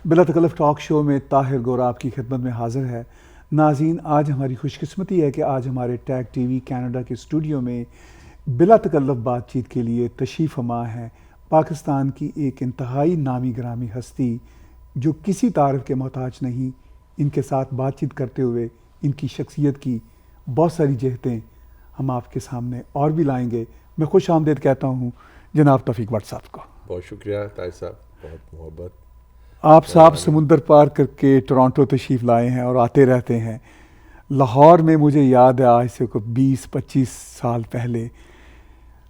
بلا تکلف talk show میں طاہر گورا آپ کی خدمت میں حاضر ہے۔ ناظرین، آج ہماری خوش قسمتی ہے کہ آج ہمارے ٹیگ ٹی وی کینیڈا کے اسٹوڈیو میں بلا تکلف بات چیت کے لیے تشریف فرما ہے پاکستان کی ایک انتہائی نامی گرامی ہستی جو کسی تعارف کے محتاج نہیں۔ ان کے ساتھ بات چیت کرتے ہوئے ان کی شخصیت کی بہت ساری جہتیں ہم آپ کے سامنے اور بھی لائیں گے۔ میں خوش آمدید کہتا ہوں جناب توفیق بٹ صاحب کو۔ بہت شکریہ طاہر صاحب، بہت محبت، آپ صاحب مہربانی۔ سمندر پار کر کے ٹورانٹو تشریف لائے ہیں اور آتے رہتے ہیں۔ لاہور میں مجھے یاد ہے آج سے کوئی 20-25 سال پہلے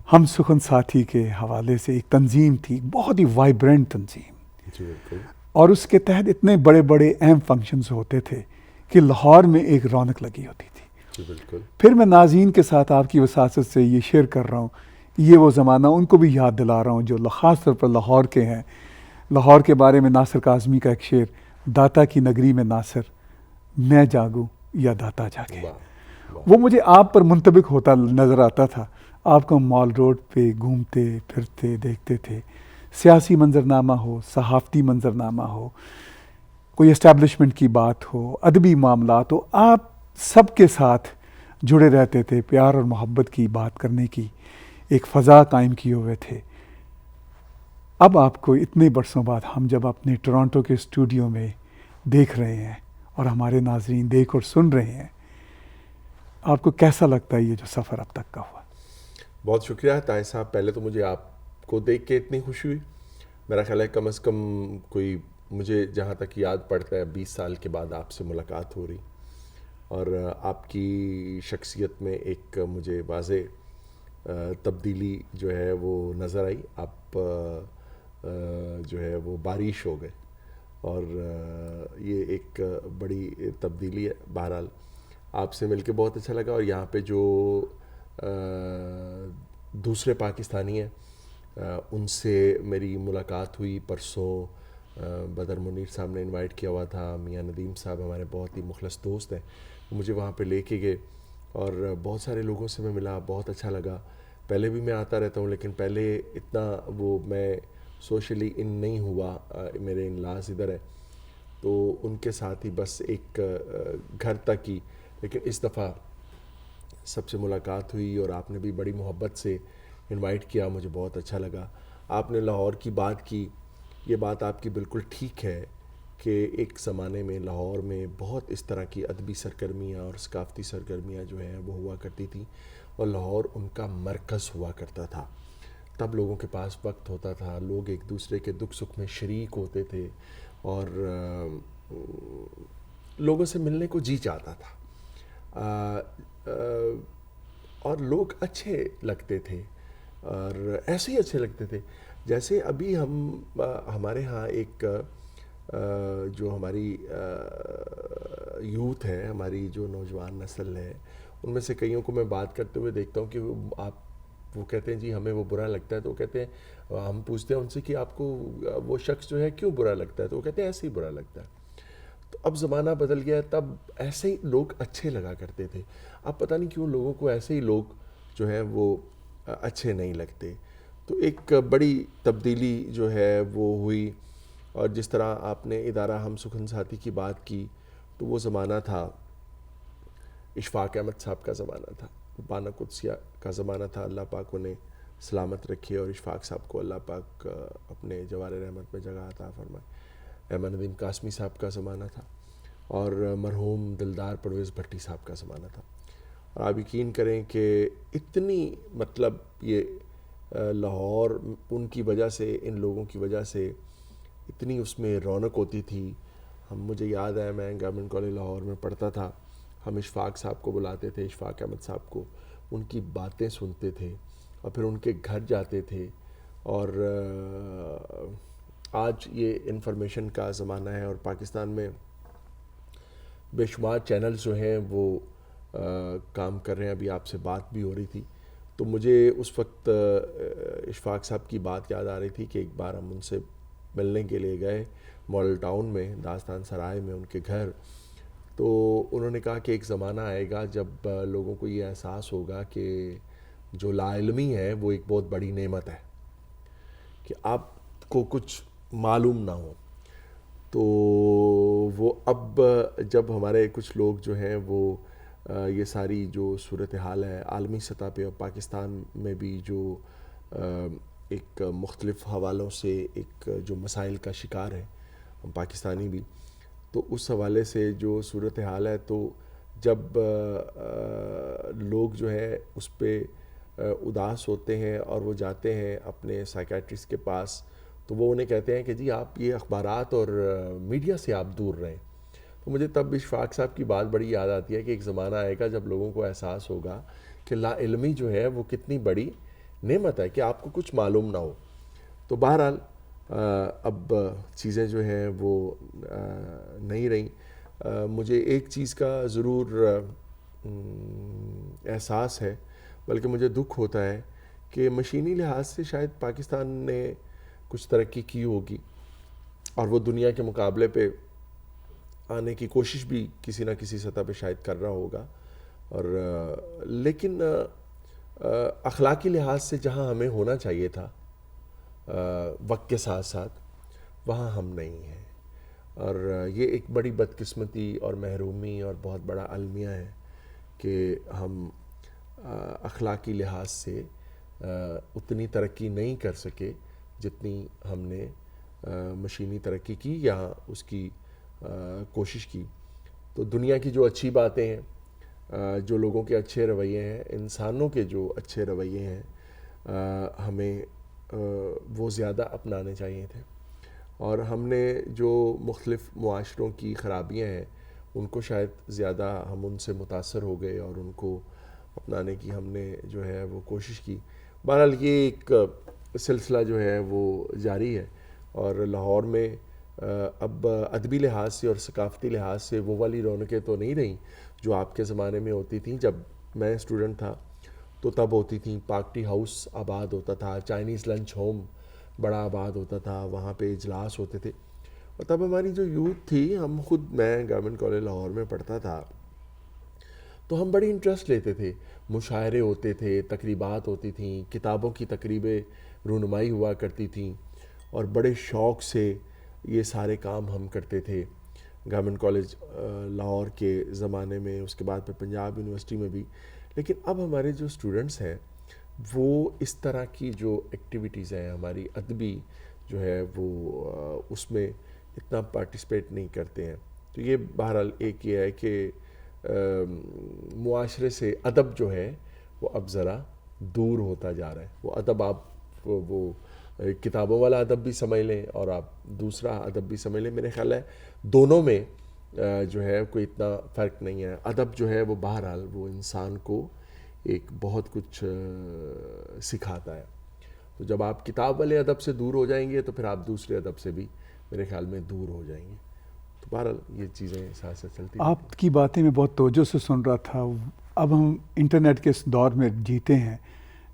ہم سخن ساتھی کے حوالے سے ایک تنظیم تھی، بہت ہی وائبرنٹ تنظیم، جی بالکل اور اس کے تحت اتنے بڑے بڑے اہم فنکشنز ہوتے تھے کہ لاہور میں ایک رونق لگی ہوتی تھی۔ جی بالکل پھر میں ناظرین کے ساتھ آپ کی وساست سے یہ شیئر کر رہا ہوں، یہ وہ زمانہ ان کو بھی یاد دلا رہا ہوں جو خاص طور پر لاہور کے ہیں۔ لاہور کے بارے میں ناصر کاظمی کا ایک شعر، داتا کی نگری میں ناصر، میں جاگوں یا داتا جاگے، واہ واہ، وہ مجھے آپ پر منطبق ہوتا نظر آتا تھا۔ آپ کو مال روڈ پہ گھومتے پھرتے دیکھتے تھے، سیاسی منظرنامہ ہو، صحافتی منظرنامہ ہو، کوئی اسٹیبلشمنٹ کی بات ہو، ادبی معاملات ہو، آپ سب کے ساتھ جڑے رہتے تھے، پیار اور محبت کی بات کرنے کی ایک فضا قائم کیے ہوئے تھے۔ اب آپ کو اتنے برسوں بعد ہم جب اپنے ٹورانٹو کے اسٹوڈیو میں دیکھ رہے ہیں اور ہمارے ناظرین دیکھ اور سن رہے ہیں، آپ کو کیسا لگتا ہے یہ جو سفر اب تک کا ہوا؟ بہت شکریہ طاہر صاحب۔ پہلے تو مجھے آپ کو دیکھ کے اتنی خوشی ہوئی، میرا خیال ہے کم از کم کوئی، مجھے جہاں تک یاد پڑتا ہے 20 سال کے بعد آپ سے ملاقات ہو رہی، اور آپ کی شخصیت میں ایک مجھے واضح تبدیلی جو ہے وہ نظر آئی۔ آپ جو ہے وہ بارش ہو گئے، اور یہ ایک بڑی تبدیلی ہے۔ بہرحال آپ سے مل کے بہت اچھا لگا، اور یہاں پہ جو دوسرے پاکستانی ہیں ان سے میری ملاقات ہوئی پرسوں۔ بدر منیر صاحب نے انوائٹ کیا ہوا تھا، میاں ندیم صاحب ہمارے بہت ہی مخلص دوست ہیں، مجھے وہاں پہ لے کے گئے، اور بہت سارے لوگوں سے میں ملا، بہت اچھا لگا۔ پہلے بھی میں آتا رہتا ہوں، لیکن پہلے اتنا وہ میں سوشلی ان نہیں ہوا، میرے ان لاز ادھر ہے تو ان کے ساتھ ہی بس ایک گھر تک ہی، لیکن اس دفعہ سب سے ملاقات ہوئی، اور آپ نے بھی بڑی محبت سے انوائٹ کیا، مجھے بہت اچھا لگا۔ آپ نے لاہور کی بات کی، یہ بات آپ کی بالکل ٹھیک ہے کہ ایک زمانے میں لاہور میں بہت اس طرح کی ادبی سرگرمیاں اور ثقافتی سرگرمیاں جو ہیں وہ ہوا کرتی تھیں، اور لاہور ان کا مرکز ہوا کرتا تھا۔ تب لوگوں کے پاس وقت ہوتا تھا، لوگ ایک دوسرے کے دکھ سکھ میں شریک ہوتے تھے، اور لوگوں سے ملنے کو جی چاہتا تھا، اور لوگ اچھے لگتے تھے، اور ایسے ہی اچھے لگتے تھے جیسے ابھی ہمارے ہاں ایک جو ہماری یوتھ ہے، ہماری جو نوجوان نسل ہے، ان میں سے کئیوں کو میں بات کرتے ہوئے دیکھتا ہوں کہ وہ کہتے ہیں جی ہمیں وہ برا لگتا ہے، تو وہ کہتے ہیں، ہم پوچھتے ہیں ان سے کہ آپ کو وہ شخص جو ہے کیوں برا لگتا ہے، تو وہ کہتے ہیں ایسے ہی برا لگتا ہے۔ تو اب زمانہ بدل گیا ہے، تب ایسے ہی لوگ اچھے لگا کرتے تھے، اب پتہ نہیں کیوں لوگوں کو ایسے ہی لوگ جو ہیں وہ اچھے نہیں لگتے۔ تو ایک بڑی تبدیلی جو ہے وہ ہوئی، اور جس طرح آپ نے ادارہ ہم سخن ساتھی کی بات کی، تو وہ زمانہ تھا اشفاق احمد صاحب کا زمانہ تھا، بانہ قدسیہ کا زمانہ تھا، اللہ پاک انہیں سلامت رکھے، اور اشفاق صاحب کو اللہ پاک اپنے جوار رحمت میں جگہ عطا فرمائے۔ احمد ندیم قاسمی صاحب کا زمانہ تھا، اور مرحوم دلدار پرویز بھٹی صاحب کا زمانہ تھا، اور آپ یقین کریں کہ اتنی مطلب یہ لاہور ان کی وجہ سے، ان لوگوں کی وجہ سے اتنی اس میں رونق ہوتی تھی۔ مجھے یاد ہے میں گورنمنٹ کالج لاہور میں پڑھتا تھا، ہم اشفاق صاحب کو بلاتے تھے، اشفاق احمد صاحب کو، ان کی باتیں سنتے تھے، اور پھر ان کے گھر جاتے تھے، اور آج یہ انفارمیشن کا زمانہ ہے، اور پاکستان میں بے شمار چینلز جو ہیں وہ کام کر رہے ہیں۔ ابھی آپ سے بات بھی ہو رہی تھی، تو مجھے اس وقت اشفاق صاحب کی بات یاد آ رہی تھی کہ ایک بار ہم ان سے ملنے کے لیے گئے ماڈل ٹاؤن میں، داستان سرائے میں ان کے گھر، تو انہوں نے کہا کہ ایک زمانہ آئے گا جب لوگوں کو یہ احساس ہوگا کہ جو لا علمی ہے وہ ایک بہت بڑی نعمت ہے، کہ آپ کو کچھ معلوم نہ ہو۔ تو وہ اب جب ہمارے کچھ لوگ جو ہیں وہ یہ ساری جو صورتحال ہے عالمی سطح پہ اور پاکستان میں بھی جو ایک مختلف حوالوں سے ایک جو مسائل کا شکار ہے ہم پاکستانی بھی، تو اس حوالے سے جو صورتحال ہے، تو جب لوگ جو ہے اس پہ اداس ہوتے ہیں اور وہ جاتے ہیں اپنے سائیکیٹرسٹ کے پاس، تو وہ انہیں کہتے ہیں کہ جی آپ یہ اخبارات اور میڈیا سے آپ دور رہیں. تو مجھے تب اشفاق صاحب کی بات بڑی یاد آتی ہے کہ ایک زمانہ آئے گا جب لوگوں کو احساس ہوگا کہ لا علمی جو ہے وہ کتنی بڑی نعمت ہے کہ آپ کو کچھ معلوم نہ ہو. تو بہرحال اب چیزیں جو ہیں وہ نہیں رہیں. مجھے ایک چیز کا ضرور احساس ہے، بلکہ مجھے دکھ ہوتا ہے کہ مشینی لحاظ سے شاید پاکستان نے کچھ ترقی کی ہوگی اور وہ دنیا کے مقابلے پہ آنے کی کوشش بھی کسی نہ کسی سطح پہ شاید کر رہا ہوگا، اور لیکن اخلاقی لحاظ سے جہاں ہمیں ہونا چاہیے تھا وقت کے ساتھ ساتھ، وہاں ہم نہیں ہیں. اور یہ ایک بڑی بدقسمتی اور محرومی اور بہت بڑا المیہ ہے کہ ہم اخلاقی لحاظ سے اتنی ترقی نہیں کر سکے جتنی ہم نے مشینی ترقی کی یا اس کی کوشش کی. تو دنیا کی جو اچھی باتیں ہیں، جو لوگوں کے اچھے رویے ہیں، انسانوں کے جو اچھے رویے ہیں، ہمیں وہ زیادہ اپنانے چاہیے تھے. اور ہم نے جو مختلف معاشروں کی خرابیاں ہیں ان کو شاید زیادہ ہم ان سے متاثر ہو گئے اور ان کو اپنانے کی ہم نے جو ہے وہ کوشش کی. بہرحال یہ ایک سلسلہ جو ہے وہ جاری ہے، اور لاہور میں اب ادبی لحاظ سے اور ثقافتی لحاظ سے وہ والی رونقیں تو نہیں رہیں جو آپ کے زمانے میں ہوتی تھیں. جب میں اسٹوڈنٹ تھا تو تب ہوتی تھیں. پارک ٹی ہاؤس آباد ہوتا تھا، چائنیز لنچ ہوم بڑا آباد ہوتا تھا، وہاں پہ اجلاس ہوتے تھے. اور تب ہماری جو یوتھ تھی، میں گورنمنٹ کالج لاہور میں پڑھتا تھا، تو ہم بڑی انٹرسٹ لیتے تھے. مشاعرے ہوتے تھے، تقریبات ہوتی تھیں، کتابوں کی تقریبیں رونمائی ہوا کرتی تھیں، اور بڑے شوق سے یہ سارے کام ہم کرتے تھے گورنمنٹ کالج لاہور کے زمانے میں، اس کے بعد پھر پنجاب یونیورسٹی میں بھی. لیکن اب ہمارے جو اسٹوڈنٹس ہیں وہ اس طرح کی جو ایکٹیویٹیز ہیں ہماری ادبی جو ہے وہ اس میں اتنا پارٹیسپیٹ نہیں کرتے ہیں. تو یہ بہرحال ایک یہ ہے کہ معاشرے سے ادب جو ہے وہ اب ذرا دور ہوتا جا رہا ہے. وہ ادب آپ وہ کتابوں والا ادب بھی سمجھ لیں اور آپ دوسرا ادب بھی سمجھ لیں، میرے خیال ہے دونوں میں جو ہے کوئی اتنا فرق نہیں ہے. ادب جو ہے وہ بہرحال وہ انسان کو ایک بہت کچھ سکھاتا ہے. تو جب آپ کتاب والے ادب سے دور ہو جائیں گے تو پھر آپ دوسرے ادب سے بھی میرے خیال میں دور ہو جائیں گے. تو بہرحال یہ چیزیں ساتھ ساتھ چلتی ہیں. آپ کی باتیں میں بہت توجہ سے سن رہا تھا. اب ہم انٹرنیٹ کے اس دور میں جیتے ہیں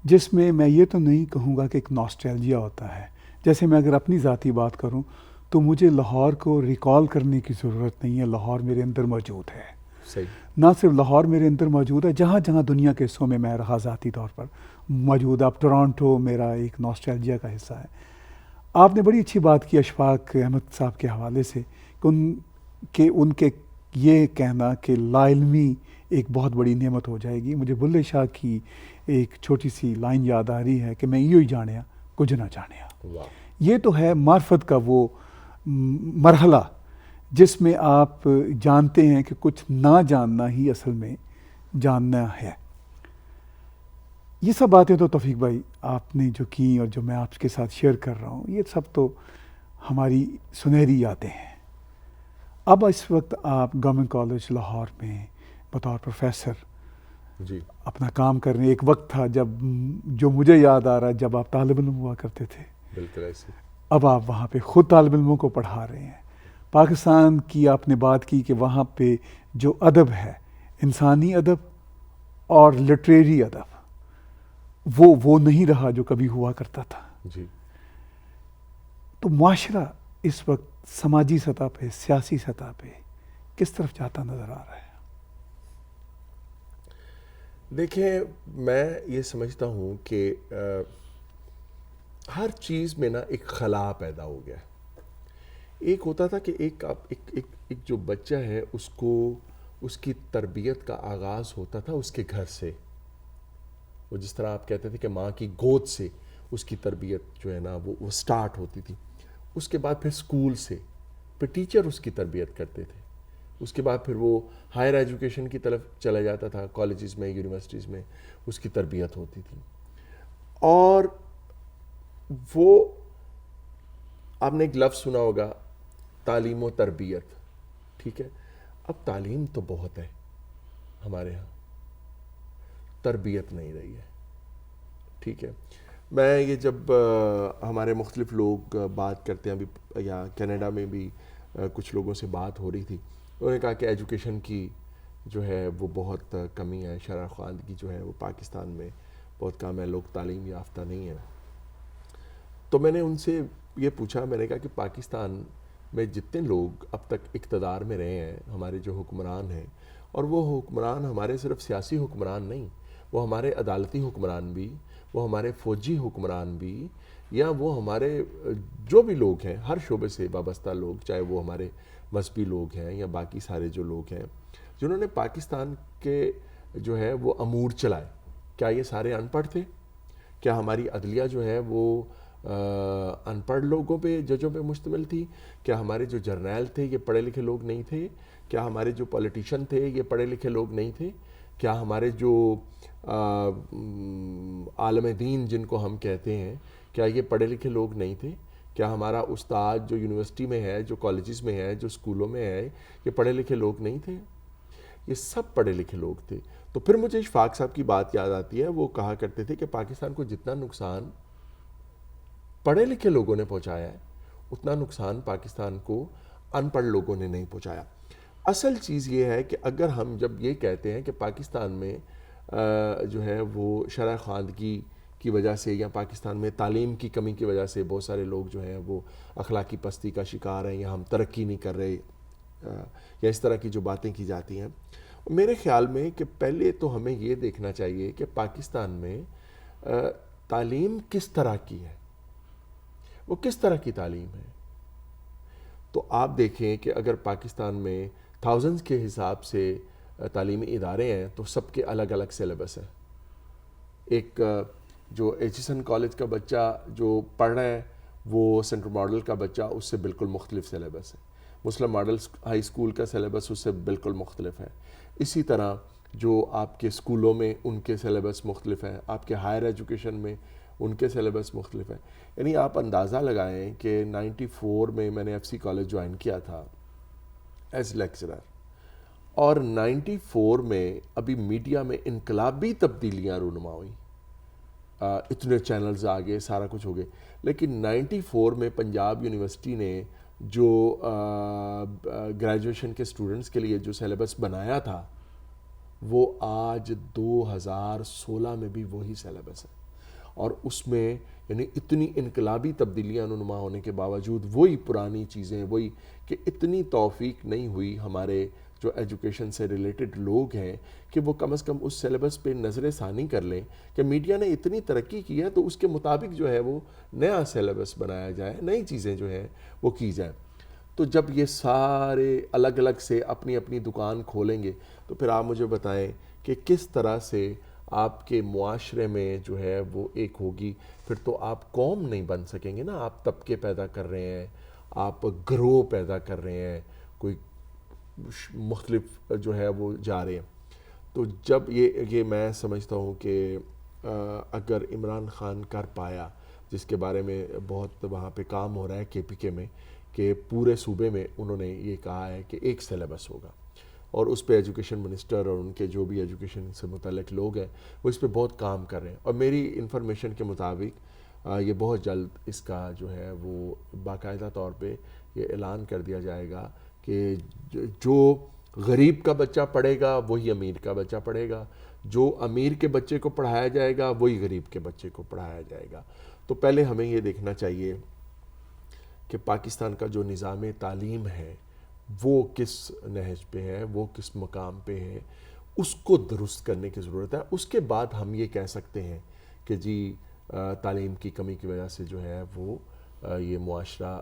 جس میں یہ تو نہیں کہوں گا کہ ایک ناسٹیلجیا ہوتا ہے. جیسے میں اگر اپنی ذاتی بات کروں تو مجھے لاہور کو ریکال کرنے کی ضرورت نہیں ہے. لاہور میرے اندر موجود ہے. صحیح. نہ صرف لاہور میرے اندر موجود ہے، جہاں جہاں دنیا کے حصوں میں میں رہا ذاتی طور پر موجود. اب ٹورانٹو میرا ایک ناسٹیلجیا کا حصہ ہے. آپ نے بڑی اچھی بات کی اشفاق احمد صاحب کے حوالے سے کہ ان کے یہ کہنا کہ لا علمی ایک بہت بڑی نعمت ہو جائے گی. مجھے بلے شاہ کی ایک چھوٹی سی لائن یاد آ رہی ہے کہ میں ہی جانیا کچھ نہ جانیا. یہ تو ہے معرفت کا وہ مرحلہ جس میں آپ جانتے ہیں کہ کچھ نہ جاننا ہی اصل میں جاننا ہے. یہ سب باتیں تو توفیق بھائی آپ نے جو کی اور جو میں آپ کے ساتھ شیئر کر رہا ہوں، یہ سب تو ہماری سنہری یادیں ہیں. اب اس وقت آپ گورنمنٹ کالج لاہور میں بطور پروفیسر جی اپنا کام کر رہے ہیں. ایک وقت تھا جو مجھے یاد آ رہا ہے جب آپ طالب علم ہوا کرتے تھے. بالکل ایسے. اب آپ وہاں پہ خود طالب علموں کو پڑھا رہے ہیں. پاکستان کی آپ نے بات کی کہ وہاں پہ جو ادب ہے، انسانی ادب اور لٹریری ادب، وہ نہیں رہا جو کبھی ہوا کرتا تھا. جی. تو معاشرہ اس وقت سماجی سطح پہ، سیاسی سطح پہ کس طرف جاتا نظر آ رہا ہے؟ دیکھیں، میں یہ سمجھتا ہوں کہ ہر چیز میں نا ایک خلا پیدا ہو گیا. ایک ہوتا تھا کہ ایک جو بچہ ہے اس کی تربیت کا آغاز ہوتا تھا اس کے گھر سے. وہ جس طرح آپ کہتے تھے کہ ماں کی گود سے اس کی تربیت جو ہے نا وہ سٹارٹ ہوتی تھی. اس کے بعد پھر اسکول سے، پھر ٹیچر اس کی تربیت کرتے تھے. اس کے بعد پھر وہ ہائر ایجوکیشن کی طرف چلا جاتا تھا، کالجز میں، یونیورسٹیز میں اس کی تربیت ہوتی تھی. اور وہ آپ نے ایک لفظ سنا ہوگا، تعلیم و تربیت. ٹھیک ہے، اب تعلیم تو بہت ہے ہمارے ہاں، تربیت نہیں رہی ہے. ٹھیک ہے، میں یہ جب ہمارے مختلف لوگ بات کرتے ہیں ابھی، یا کینیڈا میں بھی کچھ لوگوں سے بات ہو رہی تھی، انہوں نے کہا کہ ایجوکیشن کی جو ہے وہ بہت کمی ہے، شرح خواندگی جو ہے وہ پاکستان میں بہت کم ہے، لوگ تعلیم یافتہ نہیں ہیں. تو میں نے ان سے یہ پوچھا، میں نے کہا کہ پاکستان میں جتنے لوگ اب تک اقتدار میں رہے ہیں، ہمارے جو حکمران ہیں، اور وہ حکمران ہمارے صرف سیاسی حکمران نہیں، وہ ہمارے عدالتی حکمران بھی، وہ ہمارے فوجی حکمران بھی، یا وہ ہمارے جو بھی لوگ ہیں ہر شعبے سے وابستہ لوگ، چاہے وہ ہمارے مذہبی لوگ ہیں یا باقی سارے جو لوگ ہیں جنہوں نے پاکستان کے جو ہے وہ امور چلائے، کیا یہ سارے ان پڑھ تھے؟ کیا ہماری عدلیہ جو ہے وہ ان پڑھ لوگوں پہ، ججوں پہ مشتمل تھی؟ کیا ہمارے جو جرنیل تھے یہ پڑھے لکھے لوگ نہیں تھے؟ کیا ہمارے جو پولیٹیشین تھے یہ پڑھے لکھے لوگ نہیں تھے؟ کیا ہمارے جو عالم دین جن کو ہم کہتے ہیں، کیا یہ پڑھے لکھے لوگ نہیں تھے؟ کیا ہمارا استاد جو یونیورسٹی میں ہے، جو کالجز میں ہے، جو اسکولوں میں ہے، یہ پڑھے لکھے لوگ نہیں تھے؟ یہ سب پڑھے لکھے لوگ تھے. تو پھر مجھے اشفاق صاحب کی بات یاد آتی ہے، وہ کہا کرتے تھے کہ پاکستان کو جتنا نقصان پڑھے لکھے لوگوں نے پہنچایا ہے، اتنا نقصان پاکستان کو ان پڑھ لوگوں نے نہیں پہنچایا. اصل چیز یہ ہے کہ اگر ہم جب یہ کہتے ہیں کہ پاکستان میں جو ہے وہ شرح خواندگی کی وجہ سے یا پاکستان میں تعلیم کی کمی کی وجہ سے بہت سارے لوگ جو ہیں وہ اخلاقی پستی کا شکار ہیں، یا ہم ترقی نہیں کر رہے، یا اس طرح کی جو باتیں کی جاتی ہیں، میرے خیال میں کہ پہلے تو ہمیں یہ دیکھنا چاہیے کہ پاکستان میں تعلیم کس طرح کی ہے، وہ کس طرح کی تعلیم ہے. تو آپ دیکھیں کہ اگر پاکستان میں تھاؤزنڈز کے حساب سے تعلیمی ادارے ہیں تو سب کے الگ الگ سلیبس ہیں. ایک جو ایچسن کالج کا بچہ جو پڑھ رہا ہے، وہ سینٹرل ماڈل کا بچہ اس سے بالکل مختلف سلیبس ہے. مسلم ماڈل ہائی اسکول کا سلیبس اس سے بالکل مختلف ہے. اسی طرح جو آپ کے اسکولوں میں ان کے سلیبس مختلف ہیں، آپ کے ہائر ایجوکیشن میں ان کے سلیبس مختلف ہیں. یعنی آپ اندازہ لگائیں کہ 94 میں میں نے ایف سی کالج جوائن کیا تھا ایز لیکچرر، اور 94 میں ابھی میڈیا میں انقلابی تبدیلیاں رونما ہوئیں، اتنے چینلز آ گئے، سارا کچھ ہو گئے. لیکن 94 میں پنجاب یونیورسٹی نے جو گریجویشن کے اسٹوڈنٹس کے لیے جو سلیبس بنایا تھا، وہ آج 2016 میں بھی وہی سلیبس ہے. اور اس میں یعنی اتنی انقلابی تبدیلیاں رونما ہونے کے باوجود وہی پرانی چیزیں، وہی کہ اتنی توفیق نہیں ہوئی ہمارے جو ایجوکیشن سے ریلیٹڈ لوگ ہیں کہ وہ کم از کم اس سلیبس پہ نظر ثانی کر لیں کہ میڈیا نے اتنی ترقی کی ہے تو اس کے مطابق جو ہے وہ نیا سلیبس بنایا جائے، نئی چیزیں جو ہیں وہ کی جائیں. تو جب یہ سارے الگ الگ سے اپنی اپنی دکان کھولیں گے تو پھر آپ مجھے بتائیں کہ کس طرح سے آپ کے معاشرے میں جو ہے وہ ایک ہوگی. پھر تو آپ قوم نہیں بن سکیں گے نا. آپ طبقے پیدا کر رہے ہیں، آپ گروہ پیدا کر رہے ہیں، کوئی مختلف جو ہے وہ جا رہے ہیں. تو جب یہ میں سمجھتا ہوں کہ اگر عمران خان کر پایا، جس کے بارے میں بہت وہاں پہ کام ہو رہا ہے کے پی کے میں، کہ پورے صوبے میں انہوں نے یہ کہا ہے کہ ایک سلیبس ہوگا، اور اس پہ ایجوکیشن منسٹر اور ان کے جو بھی ایجوکیشن سے متعلق لوگ ہیں وہ اس پہ بہت کام کر رہے ہیں. اور میری انفارمیشن کے مطابق یہ بہت جلد اس کا جو ہے وہ باقاعدہ طور پہ یہ اعلان کر دیا جائے گا کہ جو غریب کا بچہ پڑھے گا وہی امیر کا بچہ پڑھے گا، جو امیر کے بچے کو پڑھایا جائے گا وہی غریب کے بچے کو پڑھایا جائے گا. تو پہلے ہمیں یہ دیکھنا چاہیے کہ پاکستان کا جو نظام تعلیم ہے وہ کس نہج پہ ہے، وہ کس مقام پہ ہے، اس کو درست کرنے کی ضرورت ہے. اس کے بعد ہم یہ کہہ سکتے ہیں کہ جی تعلیم کی کمی کی وجہ سے جو ہے وہ یہ معاشرہ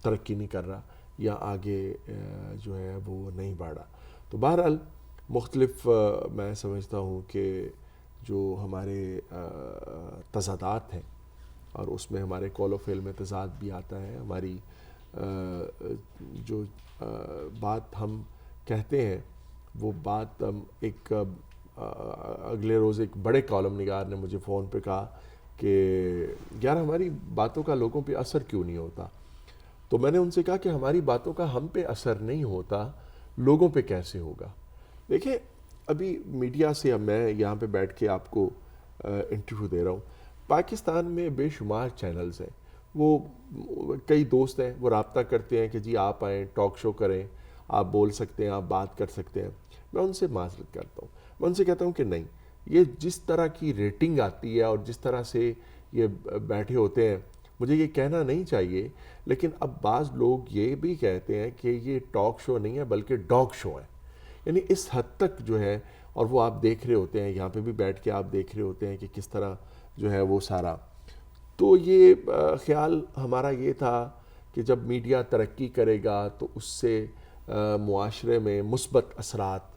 ترقی نہیں کر رہا یا آگے جو ہے وہ نہیں بڑھ رہا. تو بہرحال مختلف میں سمجھتا ہوں کہ جو ہمارے تضادات ہیں اور اس میں ہمارے قول و فعل میں تضاد بھی آتا ہے. ہماری جو بات ہم کہتے ہیں وہ بات ایک اگلے روز ایک بڑے کالم نگار نے مجھے فون پہ کہا کہ یار ہماری باتوں کا لوگوں پہ اثر کیوں نہیں ہوتا. تو میں نے ان سے کہا کہ ہماری باتوں کا ہم پہ اثر نہیں ہوتا لوگوں پہ کیسے ہوگا. دیکھیں ابھی میڈیا سے اب میں یہاں پہ بیٹھ کے آپ کو انٹرویو دے رہا ہوں. پاکستان میں بے شمار چینلز ہیں, وہ کئی دوست ہیں وہ رابطہ کرتے ہیں کہ جی آپ آئیں ٹاک شو کریں, آپ بول سکتے ہیں, آپ بات کر سکتے ہیں. میں ان سے معذرت کرتا ہوں, میں ان سے کہتا ہوں کہ نہیں, یہ جس طرح کی ریٹنگ آتی ہے اور جس طرح سے یہ بیٹھے ہوتے ہیں مجھے یہ کہنا نہیں چاہیے, لیکن اب بعض لوگ یہ بھی کہتے ہیں کہ یہ ٹاک شو نہیں ہے بلکہ ڈاگ شو ہے. یعنی اس حد تک جو ہے, اور وہ آپ دیکھ رہے ہوتے ہیں, یہاں پہ بھی بیٹھ کے آپ دیکھ رہے ہوتے ہیں کہ کس طرح جو ہے وہ سارا. تو یہ خیال ہمارا یہ تھا کہ جب میڈیا ترقی کرے گا تو اس سے معاشرے میں مثبت اثرات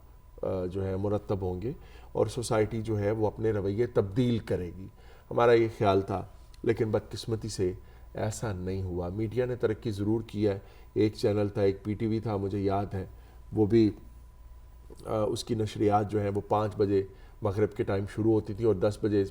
جو ہے مرتب ہوں گے اور سوسائٹی جو ہے وہ اپنے رویے تبدیل کرے گی. ہمارا یہ خیال تھا, لیکن بدقسمتی سے ایسا نہیں ہوا. میڈیا نے ترقی ضرور کی ہے. ایک چینل تھا, ایک پی ٹی وی تھا, مجھے یاد ہے, وہ بھی اس کی نشریات جو ہیں وہ 5 بجے مغرب کے ٹائم شروع ہوتی تھی اور 10 بجے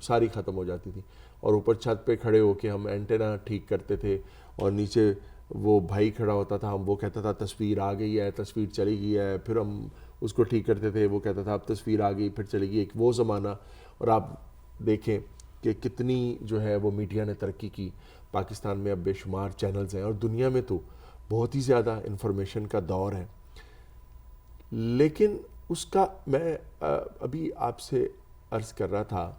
ساری ختم ہو جاتی تھی. اور اوپر چھت پہ کھڑے ہو کے ہم اینٹینا ٹھیک کرتے تھے اور نیچے وہ بھائی کھڑا ہوتا تھا, ہم وہ کہتا تھا تصویر آ گئی ہے, تصویر چلی گئی ہے, پھر ہم اس کو ٹھیک کرتے تھے, وہ کہتا تھا اب تصویر آ گئی, پھر چلی گئی. ایک وہ زمانہ. اور آپ دیکھیں کہ کتنی جو ہے وہ میڈیا نے ترقی کی. پاکستان میں اب بے شمار چینلز ہیں اور دنیا میں تو بہت ہی زیادہ انفارمیشن کا دور ہے. لیکن اس کا میں ابھی آپ سے عرض کر رہا تھا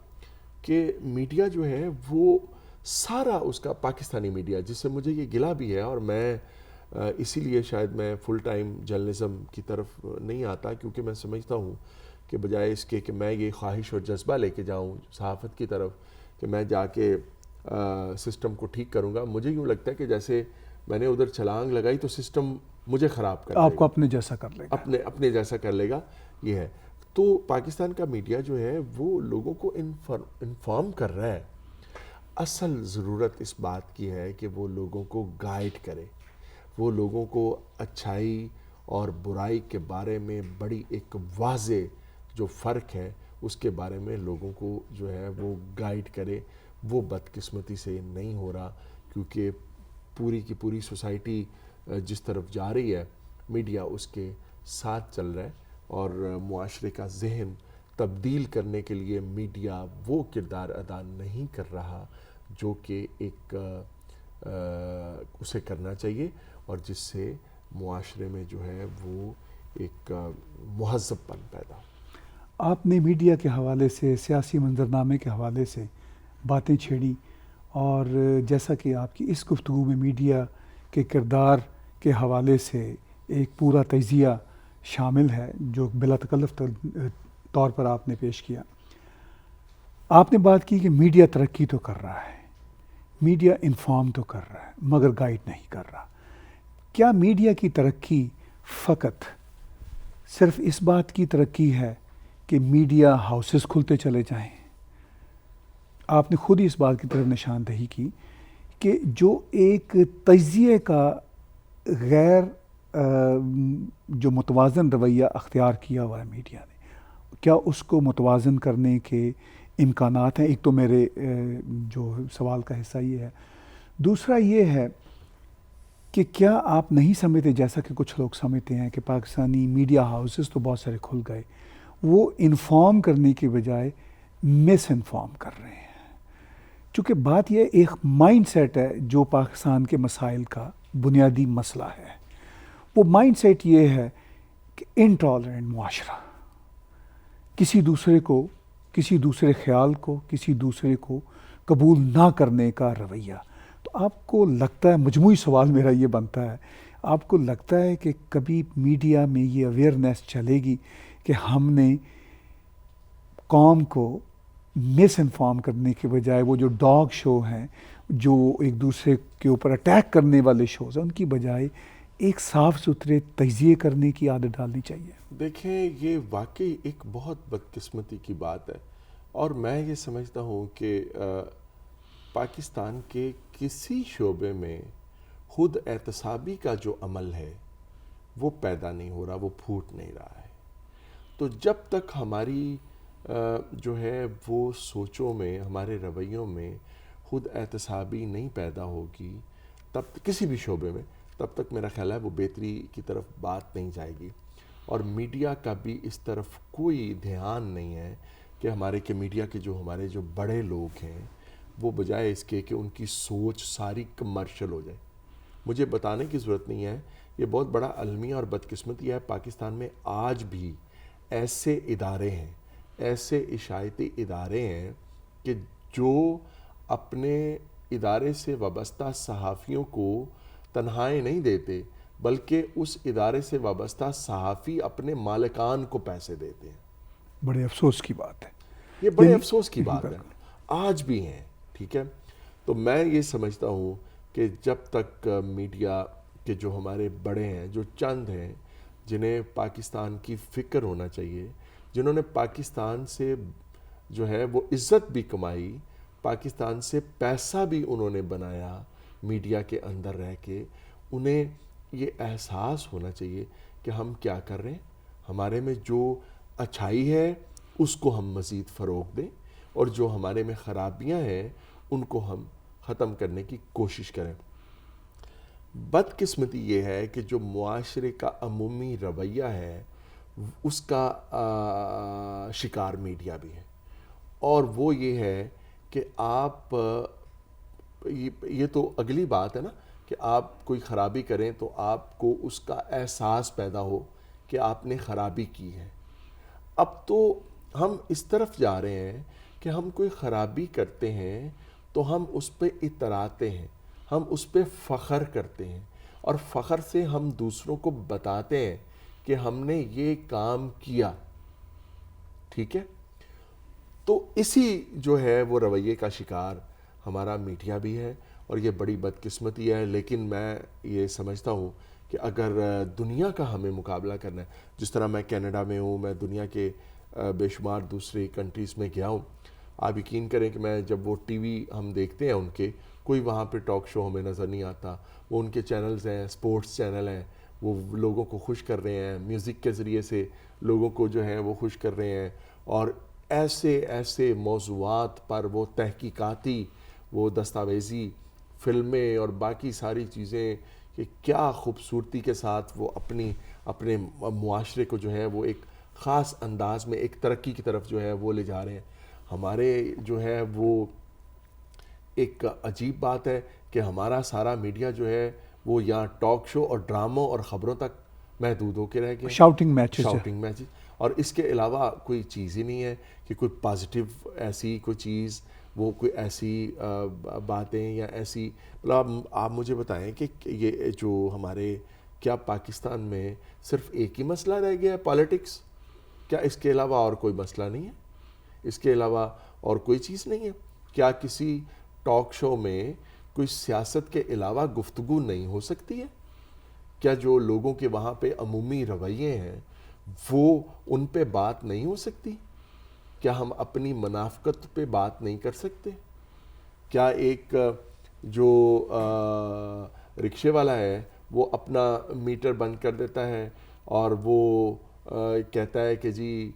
کہ میڈیا جو ہے وہ سارا اس کا پاکستانی میڈیا, جس سے مجھے یہ گلہ بھی ہے, اور میں اسی لیے شاید میں فل ٹائم جرنلزم کی طرف نہیں آتا, کیونکہ میں سمجھتا ہوں کہ بجائے اس کے کہ میں یہ خواہش اور جذبہ لے کے جاؤں صحافت کی طرف کہ میں جا کے سسٹم کو ٹھیک کروں گا, مجھے یوں لگتا ہے کہ جیسے میں نے ادھر چھلانگ لگائی تو سسٹم مجھے خراب کر دے گا, آپ کو اپنے جیسا کر لے گا, اپنے جیسا کر لے گا. یہ ہے. تو پاکستان کا میڈیا جو ہے وہ لوگوں کو انفارم کر رہا ہے. اصل ضرورت اس بات کی ہے کہ وہ لوگوں کو گائیڈ کرے, وہ لوگوں کو اچھائی اور برائی کے بارے میں بڑی ایک واضح جو فرق ہے اس کے بارے میں لوگوں کو جو ہے وہ گائیڈ کرے. وہ بدقسمتی سے نہیں ہو رہا, کیونکہ پوری کی پوری سوسائٹی جس طرف جا رہی ہے میڈیا اس کے ساتھ چل رہا ہے, اور معاشرے کا ذہن تبدیل کرنے کے لیے میڈیا وہ کردار ادا نہیں کر رہا جو کہ ایک اسے کرنا چاہیے, اور جس سے معاشرے میں جو ہے وہ ایک مہذب پن پیدا. آپ نے میڈیا کے حوالے سے, سیاسی منظرنامے کے حوالے سے باتیں چھیڑی, اور جیسا کہ آپ کی اس گفتگو میں میڈیا کے کردار کے حوالے سے ایک پورا تجزیہ شامل ہے جو بلا تکلف طور پر آپ نے پیش کیا. آپ نے بات کی کہ میڈیا ترقی تو کر رہا ہے, میڈیا انفارم تو کر رہا ہے, مگر گائیڈ نہیں کر رہا. کیا میڈیا کی ترقی فقط صرف اس بات کی ترقی ہے کہ میڈیا ہاؤسز کھلتے چلے جائیں؟ آپ نے خود ہی اس بات کی طرف نشاندہی کی کہ جو ایک تجزیے کا غیر جو متوازن رویہ اختیار کیا ہوا ہے میڈیا نے, کیا اس کو متوازن کرنے کے امکانات ہیں؟ ایک تو میرے جو سوال کا حصہ یہ ہے. دوسرا یہ ہے کہ کیا آپ نہیں سمجھتے, جیسا کہ کچھ لوگ سمجھتے ہیں کہ پاکستانی میڈیا ہاؤسز تو بہت سارے کھل گئے, وہ انفارم کرنے کی بجائے مس انفارم کر رہے ہیں؟ چونکہ بات یہ ایک مائنڈ سیٹ ہے جو پاکستان کے مسائل کا بنیادی مسئلہ ہے. وہ مائنڈ سیٹ یہ ہے کہ انٹالرنٹ معاشرہ, کسی دوسرے خیال کو, کسی دوسرے کو قبول نہ کرنے کا رویہ. تو آپ کو لگتا ہے, مجموعی سوال میرا یہ بنتا ہے, آپ کو لگتا ہے کہ کبھی میڈیا میں یہ اویئرنیس چلے گی کہ ہم نے قوم کو مس انفارم کرنے کے بجائے وہ جو ڈاگ شو ہیں جو ایک دوسرے کے اوپر اٹیک کرنے والے شوز ہیں ان کی بجائے ایک صاف ستھرے تجزیے کرنے کی عادت ڈالنی چاہیے. دیکھیں یہ واقعی ایک بہت بدقسمتی کی بات ہے، اور میں یہ سمجھتا ہوں کہ پاکستان کے کسی شعبے میں خود احتسابی کا جو عمل ہے وہ پیدا نہیں ہو رہا، وہ پھوٹ نہیں رہا ہے. تو جب تک ہماری جو ہے وہ سوچوں میں، ہمارے رویوں میں خود احتسابی نہیں پیدا ہوگی تب کسی بھی شعبے میں، تب تک میرا خیال ہے وہ بہتری کی طرف بات نہیں جائے گی. اور میڈیا کا بھی اس طرف کوئی دھیان نہیں ہے کہ میڈیا کے ہمارے جو بڑے لوگ ہیں وہ بجائے اس کے کہ ان کی سوچ ساری کمرشل ہو جائے. مجھے بتانے کی ضرورت نہیں ہے، یہ بہت بڑا المیہ اور بدقسمتی ہے. پاکستان میں آج بھی ایسے ادارے ہیں، ایسے اشاعتی ادارے ہیں کہ جو اپنے ادارے سے وابستہ صحافیوں کو تنخواہیں نہیں دیتے، بلکہ اس ادارے سے وابستہ صحافی اپنے مالکان کو پیسے دیتے ہیں. بڑے افسوس کی بات ہے. یہ بڑے افسوس کی بات ہے، آج بھی ہیں. ٹھیک ہے، تو میں یہ سمجھتا ہوں کہ جب تک میڈیا کے جو ہمارے بڑے ہیں، جو چند ہیں جنہیں پاکستان کی فکر ہونا چاہیے، جنہوں نے پاکستان سے جو ہے وہ عزت بھی کمائی، پاکستان سے پیسہ بھی انہوں نے بنایا میڈیا کے اندر رہ کے، انہیں یہ احساس ہونا چاہیے کہ ہم کیا کر رہے ہیں. ہمارے میں جو اچھائی ہے اس کو ہم مزید فروغ دیں، اور جو ہمارے میں خرابیاں ہیں ان کو ہم ختم کرنے کی کوشش کریں. بدقسمتی یہ ہے کہ جو معاشرے کا عمومی رویہ ہے اس کا شکار میڈیا بھی ہے. اور وہ یہ ہے کہ آپ یہ تو اگلی بات ہے نا کہ آپ کوئی خرابی کریں تو آپ کو اس کا احساس پیدا ہو کہ آپ نے خرابی کی ہے. اب تو ہم اس طرف جا رہے ہیں کہ ہم کوئی خرابی کرتے ہیں تو ہم اس پہ اتراتے ہیں، ہم اس پہ فخر کرتے ہیں، اور فخر سے ہم دوسروں کو بتاتے ہیں کہ ہم نے یہ کام کیا. ٹھیک ہے، تو اسی جو ہے وہ رویے کا شکار ہمارا میڈیا بھی ہے، اور یہ بڑی بدقسمتی ہے. لیکن میں یہ سمجھتا ہوں کہ اگر دنیا کا ہمیں مقابلہ کرنا ہے، جس طرح میں کینیڈا میں ہوں، میں دنیا کے بے شمار دوسری کنٹریز میں گیا ہوں، آپ یقین کریں کہ میں جب وہ ٹی وی ہم دیکھتے ہیں ان کے، کوئی وہاں پہ ٹاک شو ہمیں نظر نہیں آتا. وہ ان کے چینلز ہیں، سپورٹس چینل ہیں، وہ لوگوں کو خوش کر رہے ہیں، میوزک کے ذریعے سے لوگوں کو جو ہے وہ خوش کر رہے ہیں. اور ایسے ایسے موضوعات پر وہ تحقیقاتی، وہ دستاویزی فلمیں اور باقی ساری چیزیں کہ کیا خوبصورتی کے ساتھ وہ اپنے معاشرے کو جو ہے وہ ایک خاص انداز میں ایک ترقی کی طرف جو ہے وہ لے جا رہے ہیں. ہمارے جو ہے وہ ایک عجیب بات ہے کہ ہمارا سارا میڈیا جو ہے وہ یہاں ٹاک شو اور ڈراموں اور خبروں تک محدود ہو کے رہ گئے. شاؤٹنگ میچز، اور اس کے علاوہ کوئی چیز ہی نہیں ہے کہ کوئی پازیٹیو ایسی کوئی چیز، وہ کوئی ایسی باتیں یا ایسی. مطلب آپ مجھے بتائیں کہ یہ جو ہمارے، کیا پاکستان میں صرف ایک ہی مسئلہ رہ گیا ہے پالیٹکس؟ کیا اس کے علاوہ اور کوئی مسئلہ نہیں ہے؟ اس کے علاوہ اور کوئی چیز نہیں ہے؟ کیا کسی ٹاک شو میں کوئی سیاست کے علاوہ گفتگو نہیں ہو سکتی ہے؟ کیا جو لوگوں کے وہاں پہ عمومی رویے ہیں وہ ان پہ بات نہیں ہو سکتی؟ کیا ہم اپنی منافقت پہ بات نہیں کر سکتے؟ کیا ایک جو رکشے والا ہے وہ اپنا میٹر بند کر دیتا ہے اور وہ کہتا ہے کہ جی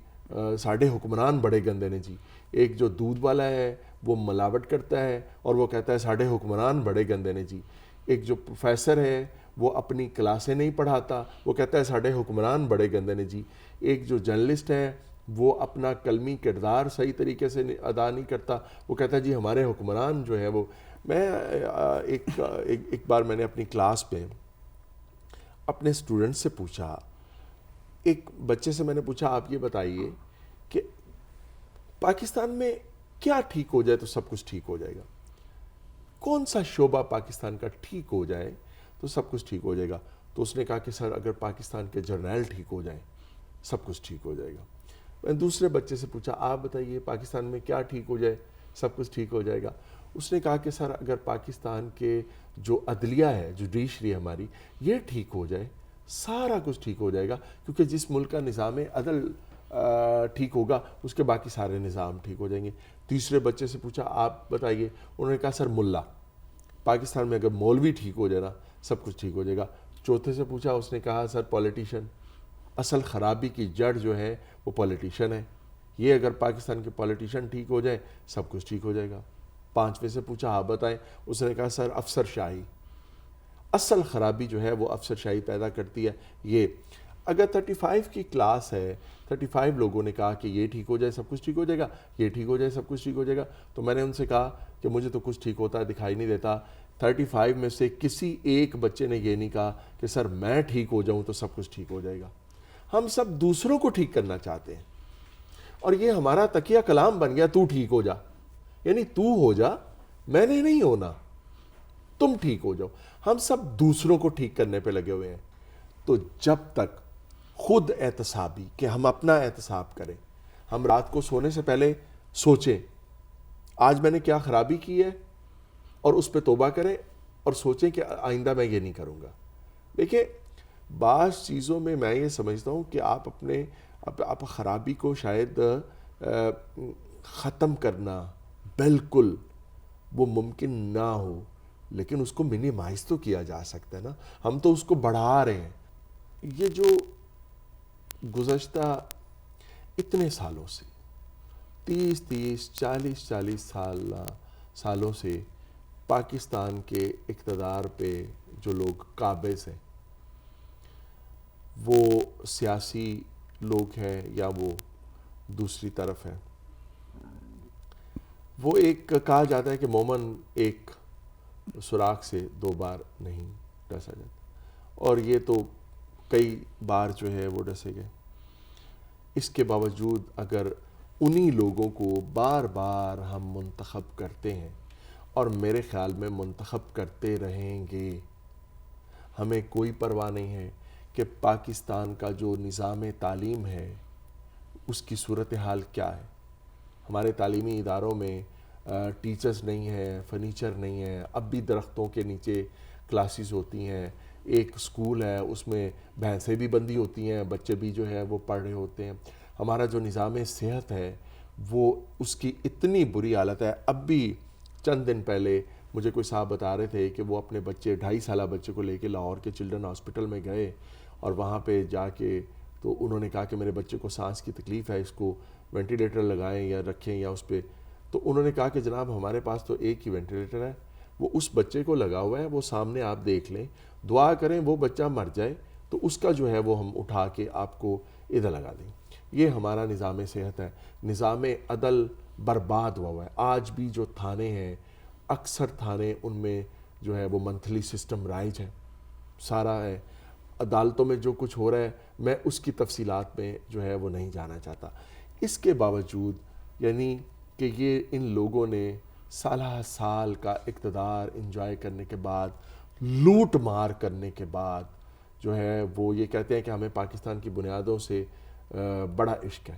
ساڑھے حکمران بڑے گندے نے جی، ایک جو دودھ والا ہے وہ ملاوٹ کرتا ہے اور وہ کہتا ہے ساڑھے حکمران بڑے گندے نے جی، ایک جو پروفیسر ہے وہ اپنی کلاسیں نہیں پڑھاتا، وہ کہتا ہے ساڑھے حکمران بڑے گندے نے جی، ایک جو جرنلسٹ ہے وہ اپنا قلمی کردار صحیح طریقے سے ادا نہیں کرتا، وہ کہتا ہے جی ہمارے حکمران جو ہے وہ. میں ایک بار میں نے اپنی کلاس میں اپنے اسٹوڈنٹ سے پوچھا، ایک بچے سے میں نے پوچھا آپ یہ بتائیے کہ پاکستان میں کیا ٹھیک ہو جائے تو سب کچھ ٹھیک ہو جائے گا؟ کون سا شعبہ پاکستان کا ٹھیک ہو جائے تو سب کچھ ٹھیک ہو جائے گا؟ تو اس نے کہا کہ سر اگر پاکستان کے جرنیل ٹھیک ہو جائیں سب کچھ ٹھیک ہو جائے گا. میں نے دوسرے بچے سے پوچھا آپ بتائیے پاکستان میں کیا ٹھیک ہو جائے سب کچھ ٹھیک ہو جائے گا؟ اس نے کہا کہ سر اگر پاکستان کے جو عدلیہ ہے جوڈیشری ہماری یہ ٹھیک ہو جائے سارا کچھ ٹھیک ہو جائے گا، کیونکہ جس ملک کا نظام عدل ٹھیک ہوگا اس کے باقی سارے نظام ٹھیک ہو جائیں گے۔ تیسرے بچے سے پوچھا آپ بتائیے، انہوں نے کہا سر ملا، پاکستان میں اگر مولوی ٹھیک ہو جائے نا سب کچھ ٹھیک ہو جائے گا۔ چوتھے سے پوچھا، اس نے کہا سر پولیٹیشین، اصل خرابی کی جڑ جو ہے وہ پولیٹیشین ہے، یہ اگر پاکستان کے پولیٹیشین ٹھیک ہو جائے سب کچھ ٹھیک ہو جائے گا۔ پانچویں سے پوچھا آپ بتائیں، اس نے کہا سر افسر شاہی، اصل خرابی جو ہے وہ افسر شاہی پیدا کرتی ہے۔ یہ اگر 35 کی کلاس ہے، 35 لوگوں نے کہا کہ یہ ٹھیک ہو جائے سب کچھ ٹھیک ہو جائے گا، یہ ٹھیک ہو جائے سب کچھ ٹھیک ہو جائے گا، تو میں نے ان سے کہا کہ مجھے تو کچھ ٹھیک ہوتا ہے دکھائی نہیں دیتا۔ 35 میں سے کسی ایک بچے نے یہ نہیں کہا کہ سر میں ٹھیک ہو جاؤں تو سب کچھ ٹھیک ہو جائے گا۔ ہم سب دوسروں کو ٹھیک کرنا چاہتے ہیں، اور یہ ہمارا تکیہ کلام بن گیا، تو ٹھیک ہو جا، یعنی تو ہو جا، میں نے نہیں ہونا، تم ٹھیک ہو جاؤ۔ ہم سب دوسروں کو ٹھیک کرنے پہ لگے ہوئے ہیں۔ تو جب تک خود احتسابی کہ ہم اپنا احتساب کریں، ہم رات کو سونے سے پہلے سوچیں آج میں نے کیا خرابی کی ہے اور اس پہ توبہ کریں اور سوچیں کہ آئندہ میں یہ نہیں کروں گا۔ دیکھیں بعض چیزوں میں میں یہ سمجھتا ہوں کہ آپ اپنے آپ خرابی کو شاید ختم کرنا بالکل وہ ممکن نہ ہو، لیکن اس کو منیمائز تو کیا جا سکتا ہے نا۔ ہم تو اس کو بڑھا رہے ہیں۔ یہ جو گزشتہ اتنے سالوں سے 30 40 سالوں سے پاکستان کے اقتدار پہ جو لوگ قابض ہیں، وہ سیاسی لوگ ہیں یا وہ دوسری طرف ہیں، وہ ایک کہا جاتا ہے کہ مومن ایک سوراخ سے 2 بار نہیں ڈسا جاتا، اور یہ تو کئی بار جو ہے وہ ڈسے گئے۔ اس کے باوجود اگر انہی لوگوں کو بار بار ہم منتخب کرتے ہیں، اور میرے خیال میں منتخب کرتے رہیں گے، ہمیں کوئی پرواہ نہیں ہے کہ پاکستان کا جو نظام تعلیم ہے اس کی صورتحال کیا ہے۔ ہمارے تعلیمی اداروں میں ٹیچرز نہیں ہیں، فرنیچر نہیں ہے، اب بھی درختوں کے نیچے کلاسز ہوتی ہیں، ایک سکول ہے اس میں بھینسیں بھی بندھی ہوتی ہیں، بچے بھی جو ہے وہ پڑھ رہے ہوتے ہیں۔ ہمارا جو نظام صحت ہے وہ اس کی اتنی بری حالت ہے۔ اب بھی چند دن پہلے مجھے کوئی صاحب بتا رہے تھے کہ وہ اپنے بچے 2.5 سالہ بچے کو لے کے لاہور کے چلڈرن ہاسپٹل میں گئے، اور وہاں پہ جا کے تو انہوں نے کہا کہ میرے بچے کو سانس کی تکلیف ہے، اس کو وینٹیلیٹر لگائیں یا رکھیں یا اس پہ، تو انہوں نے کہا کہ جناب ہمارے پاس تو ایک ہی وینٹیلیٹر ہے، وہ اس بچے کو لگا ہوا ہے، وہ سامنے آپ دیکھ لیں، دعا کریں وہ بچہ مر جائے تو اس کا جو ہے وہ ہم اٹھا کے آپ کو ادھر لگا دیں۔ یہ ہمارا نظام صحت ہے۔ نظام عدل برباد ہوا ہے۔ آج بھی جو تھانے ہیں، اکثر تھانے ان میں جو ہے وہ منتھلی سسٹم رائج ہے، سارا ہے۔ عدالتوں میں جو کچھ ہو رہا ہے میں اس کی تفصیلات میں جو ہے وہ نہیں جانا چاہتا۔ اس کے باوجود یعنی کہ یہ ان لوگوں نے سالہ سال کا اقتدار انجوائے کرنے کے بعد، لوٹ مار کرنے کے بعد جو ہے وہ یہ کہتے ہیں کہ ہمیں پاکستان کی بنیادوں سے بڑا عشق ہے۔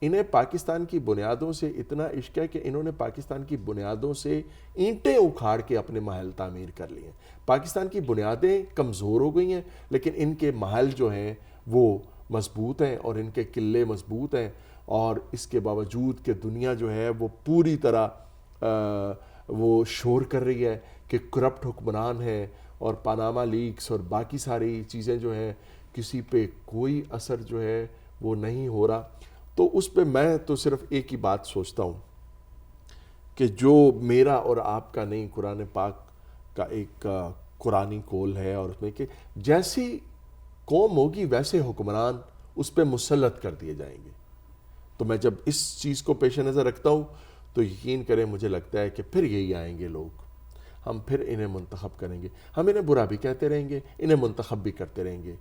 انہیں پاکستان کی بنیادوں سے اتنا عشق ہے کہ انہوں نے پاکستان کی بنیادوں سے اینٹیں اکھاڑ کے اپنے محل تعمیر کر لیے ہیں۔ پاکستان کی بنیادیں کمزور ہو گئی ہیں، لیکن ان کے محل جو ہیں وہ مضبوط ہیں اور ان کے قلعے مضبوط ہیں، اور اس کے باوجود کہ دنیا جو ہے وہ پوری طرح وہ شور کر رہی ہے کہ کرپٹ حکمران ہیں، اور پاناما لیکس اور باقی ساری چیزیں جو ہیں کسی پہ کوئی اثر جو ہے وہ نہیں ہو رہا۔ تو اس پہ میں تو صرف ایک ہی بات سوچتا ہوں کہ جو میرا اور آپ کا نہیں، قرآن پاک کا ایک قرآنی قول ہے، اور اس میں کہ جیسی قوم ہوگی ویسے حکمران اس پہ مسلط کر دیے جائیں گے۔ تو میں جب اس چیز کو پیش نظر رکھتا ہوں تو یقین کریں مجھے لگتا ہے کہ پھر یہی آئیں گے لوگ، ہم پھر انہیں منتخب کریں گے، ہم انہیں برا بھی کہتے رہیں گے، انہیں منتخب بھی کرتے رہیں گے۔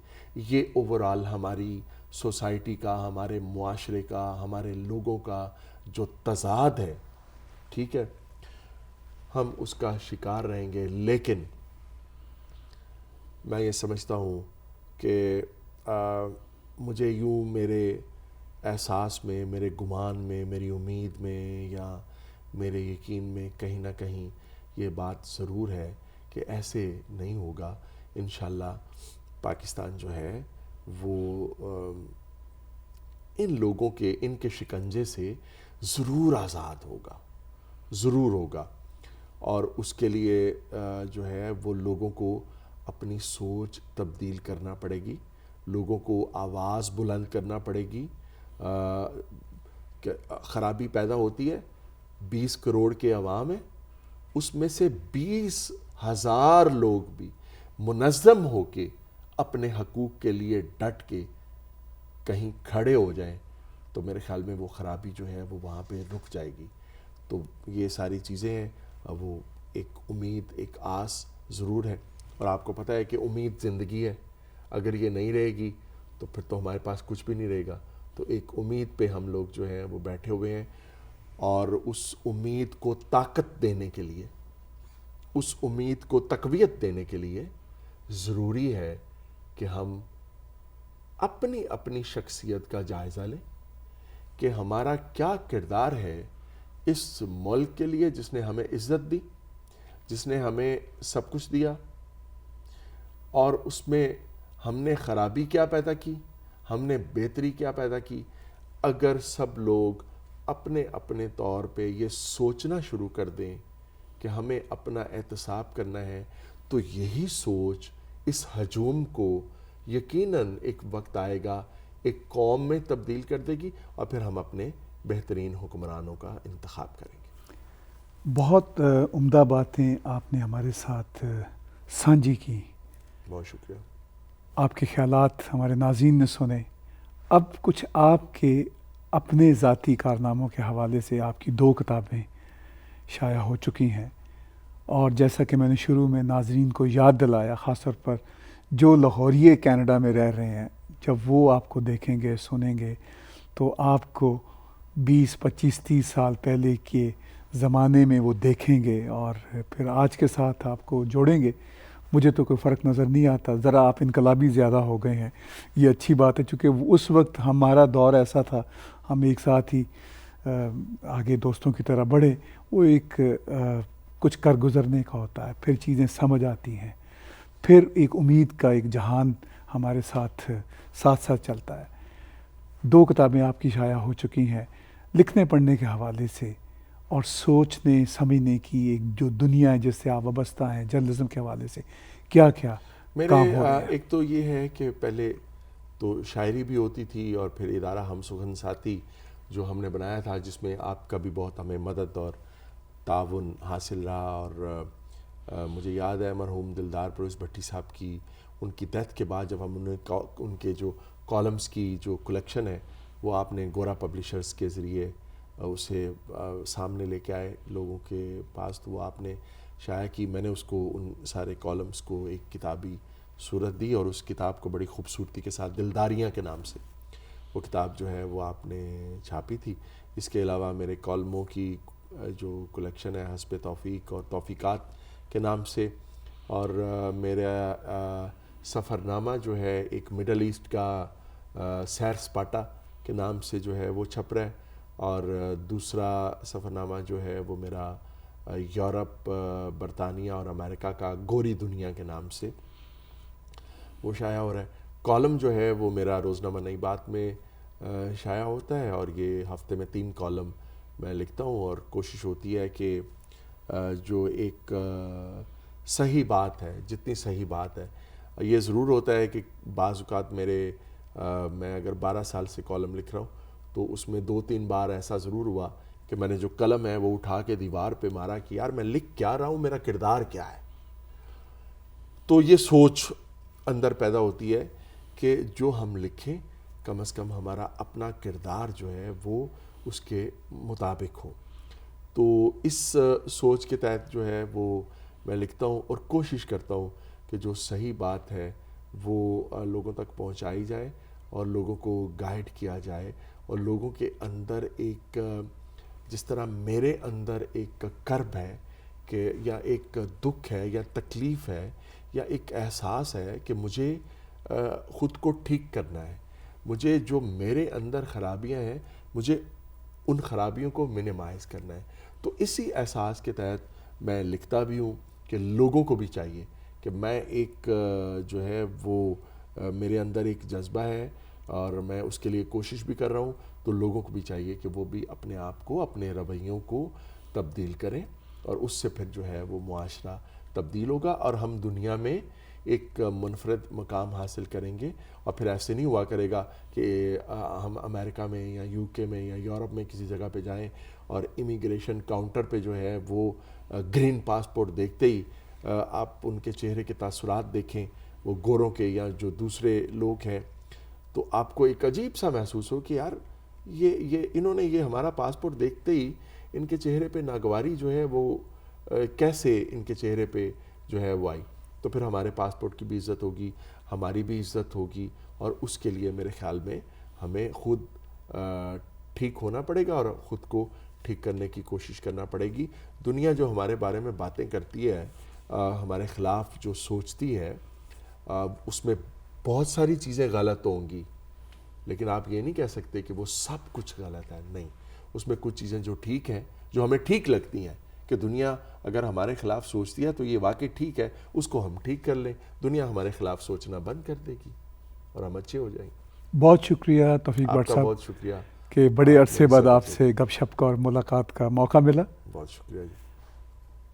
یہ اوورآل ہماری سوسائٹی کا، ہمارے معاشرے کا، ہمارے لوگوں کا جو تضاد ہے، ٹھیک ہے، ہم اس کا شکار رہیں گے۔ لیکن میں یہ سمجھتا ہوں کہ مجھے یوں میرے احساس میں، میرے گمان میں، میری امید میں یا میرے یقین میں کہیں نہ کہیں یہ بات ضرور ہے کہ ایسے نہیں ہوگا. انشاءاللہ پاکستان جو ہے وہ ان لوگوں کے، ان کے شکنجے سے ضرور آزاد ہوگا، ضرور ہوگا. اور اس کے لیے جو ہے وہ لوگوں کو اپنی سوچ تبدیل کرنا پڑے گی، لوگوں کو آواز بلند کرنا پڑے گی. خرابی پیدا ہوتی ہے، 20 کروڑ کے عوام ہیں، اس میں سے 20,000 لوگ بھی منظم ہو کے اپنے حقوق کے لیے ڈٹ کے کہیں کھڑے ہو جائیں تو میرے خیال میں وہ خرابی جو ہے وہ وہاں پہ رک جائے گی. تو یہ ساری چیزیں ہیں، وہ ایک امید، ایک آس ضرور ہے. اور آپ کو پتہ ہے کہ امید زندگی ہے، اگر یہ نہیں رہے گی تو پھر تو ہمارے پاس کچھ بھی نہیں رہے گا. تو ایک امید پہ ہم لوگ جو ہیں وہ بیٹھے ہوئے ہیں، اور اس امید کو طاقت دینے کے لیے، اس امید کو تقویت دینے کے لیے ضروری ہے کہ ہم اپنی اپنی شخصیت کا جائزہ لیں کہ ہمارا کیا کردار ہے اس ملک کے لیے جس نے ہمیں عزت دی، جس نے ہمیں سب کچھ دیا، اور اس میں ہم نے خرابی کیا پیدا کی، ہم نے بہتری کیا پیدا کی. اگر سب لوگ اپنے اپنے طور پہ یہ سوچنا شروع کر دیں کہ ہمیں اپنا احتساب کرنا ہے، تو یہی سوچ اس ہجوم کو یقیناً ایک وقت آئے گا ایک قوم میں تبدیل کر دے گی، اور پھر ہم اپنے بہترین حکمرانوں کا انتخاب کریں گے. بہت عمدہ باتیں آپ نے ہمارے ساتھ سانجھی کی. بہت شکریہ. آپ کے خیالات ہمارے ناظرین نے سنے. اب کچھ آپ کے اپنے ذاتی کارناموں کے حوالے سے آپ کی 2 کتابیں شائع ہو چکی ہیں، اور جیسا کہ میں نے شروع میں ناظرین کو یاد دلایا، خاص طور پر جو لاہوریے کینیڈا میں رہ رہے ہیں، جب وہ آپ کو دیکھیں گے، سنیں گے، تو آپ کو 20 25 30 سال پہلے کے زمانے میں وہ دیکھیں گے اور پھر آج کے ساتھ آپ کو جوڑیں گے. مجھے تو کوئی فرق نظر نہیں آتا، ذرا آپ انقلابی زیادہ ہو گئے ہیں، یہ اچھی بات ہے، چونکہ اس وقت ہمارا دور ایسا تھا، ہم ایک ساتھ ہی آگے دوستوں کی طرح بڑھے. وہ ایک کچھ کر گزرنے کا ہوتا ہے، پھر چیزیں سمجھ آتی ہیں، پھر ایک امید کا ایک جہان ہمارے ساتھ ساتھ ساتھ چلتا ہے. 2 کتابیں آپ کی شائع ہو چکی ہیں. لکھنے پڑھنے کے حوالے سے اور سوچنے سمجھنے کی ایک جو دنیا ہے جس سے آپ وابستہ ہیں، جرنلزم کے حوالے سے کیا کیا میرے کام ہو رہے ہیں؟ ایک تو یہ ہے کہ پہلے تو شاعری بھی ہوتی تھی، اور پھر ادارہ ہم سخن ساتھی جو ہم نے بنایا تھا، جس میں آپ کا بھی بہت ہمیں مدد اور تعاون حاصل رہا. اور مجھے یاد ہے مرحوم دلدار پرویز بھٹی صاحب کی ان کی ڈیتھ کے بعد جب ہم ان کے جو کالمز کی جو کلیکشن ہے وہ آپ نے گورا پبلشرز کے ذریعے اسے سامنے لے کے آئے لوگوں کے پاس، تو وہ آپ نے شائع کی. میں نے اس کو ان سارے کالمز کو ایک کتابی صورت دی، اور اس کتاب کو بڑی خوبصورتی کے ساتھ دلداریاں کے نام سے وہ کتاب جو ہے وہ آپ نے چھاپی تھی. اس کے علاوہ میرے کالموں کی جو کلیکشن ہے حسب توفیق اور توفیقات کے نام سے، اور میرا سفر نامہ جو ہے ایک مڈل ایسٹ کا سیر سپاٹا کے نام سے جو ہے وہ چھپ رہا ہے، اور دوسرا سفر نامہ جو ہے وہ میرا یورپ، برطانیہ اور امریکہ کا گوری دنیا کے نام سے وہ شائع ہو رہا ہے. کالم جو ہے وہ میرا روزنامہ نئی بات میں شائع ہوتا ہے، اور یہ ہفتے میں 3 کالم میں لکھتا ہوں، اور کوشش ہوتی ہے کہ جو ایک صحیح بات ہے، جتنی صحیح بات ہے، یہ ضرور ہوتا ہے کہ بعض اوقات میں اگر 12 سال سے کالم لکھ رہا ہوں تو اس میں 2-3 بار ایسا ضرور ہوا کہ میں نے جو قلم ہے وہ اٹھا کے دیوار پہ مارا کہ یار میں لکھ کیا رہا ہوں، میرا کردار کیا ہے. تو یہ سوچ اندر پیدا ہوتی ہے کہ جو ہم لکھیں کم از کم ہمارا اپنا کردار جو ہے وہ اس کے مطابق ہو. تو اس سوچ کے تحت جو ہے وہ میں لکھتا ہوں، اور کوشش کرتا ہوں کہ جو صحیح بات ہے وہ لوگوں تک پہنچائی جائے، اور لوگوں کو گائیڈ کیا جائے، اور لوگوں کے اندر ایک جس طرح میرے اندر ایک کرب ہے کہ یا ایک دکھ ہے یا تکلیف ہے یا ایک احساس ہے کہ مجھے خود کو ٹھیک کرنا ہے، مجھے جو میرے اندر خرابیاں ہیں مجھے ان خرابیوں کو منیمائز کرنا ہے. تو اسی احساس کے تحت میں لکھتا بھی ہوں کہ لوگوں کو بھی چاہیے کہ میں ایک جو ہے وہ میرے اندر ایک جذبہ ہے اور میں اس کے لیے کوشش بھی کر رہا ہوں, تو لوگوں کو بھی چاہیے کہ وہ بھی اپنے آپ کو, اپنے رویوں کو تبدیل کریں, اور اس سے پھر جو ہے وہ معاشرہ تبدیل ہوگا اور ہم دنیا میں ایک منفرد مقام حاصل کریں گے. اور پھر ایسے نہیں ہوا کرے گا کہ ہم امریکہ میں یا یو کے میں یا یورپ میں کسی جگہ پہ جائیں اور امیگریشن کاؤنٹر پہ جو ہے وہ گرین پاسپورٹ دیکھتے ہی آپ ان کے چہرے کے تاثرات دیکھیں, وہ گوروں کے یا جو دوسرے لوگ ہیں, تو آپ کو ایک عجیب سا محسوس ہو کہ یار یہ انہوں نے یہ ہمارا پاسپورٹ دیکھتے ہی ان کے چہرے پہ ناگواری جو ہے وہ کیسے ان کے چہرے پہ جو ہے وہ آئی. تو پھر ہمارے پاسپورٹ کی بھی عزت ہوگی, ہماری بھی عزت ہوگی, اور اس کے لیے میرے خیال میں ہمیں خود ٹھیک ہونا پڑے گا اور خود کو ٹھیک کرنے کی کوشش کرنا پڑے گی. دنیا جو ہمارے بارے میں باتیں کرتی ہے, ہمارے خلاف جو سوچتی ہے, اس میں بہت ساری چیزیں غلط ہوں گی, لیکن آپ یہ نہیں کہہ سکتے کہ وہ سب کچھ غلط ہے. نہیں, اس میں کچھ چیزیں جو ٹھیک ہیں, جو ہمیں ٹھیک لگتی ہیں کہ دنیا اگر ہمارے خلاف سوچتی ہے تو یہ واقعی ٹھیک ہے, اس کو ہم ٹھیک کر لیں. دنیا ہمارے خلاف سوچنا بند کر دے گی اور ہم اچھے ہو جائیں گے. بہت شکریہ توفیق بٹ صاحب, بہت شکریہ کہ بڑے عرصے بعد آپ سے گپ شپ کا اور ملاقات کا موقع ملا. بہت شکریہ جی.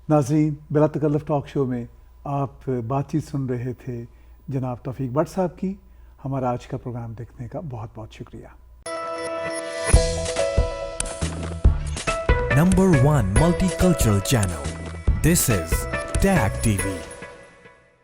ناظرین, بلا تکلف ٹاک شو میں آپ بات چیت سن رہے تھے جناب توفیق بٹ صاحب کی. ہمارا آج کا پروگرام دیکھنے کا بہت بہت شکریہ. Number 1 multicultural channel. This is TAG TV.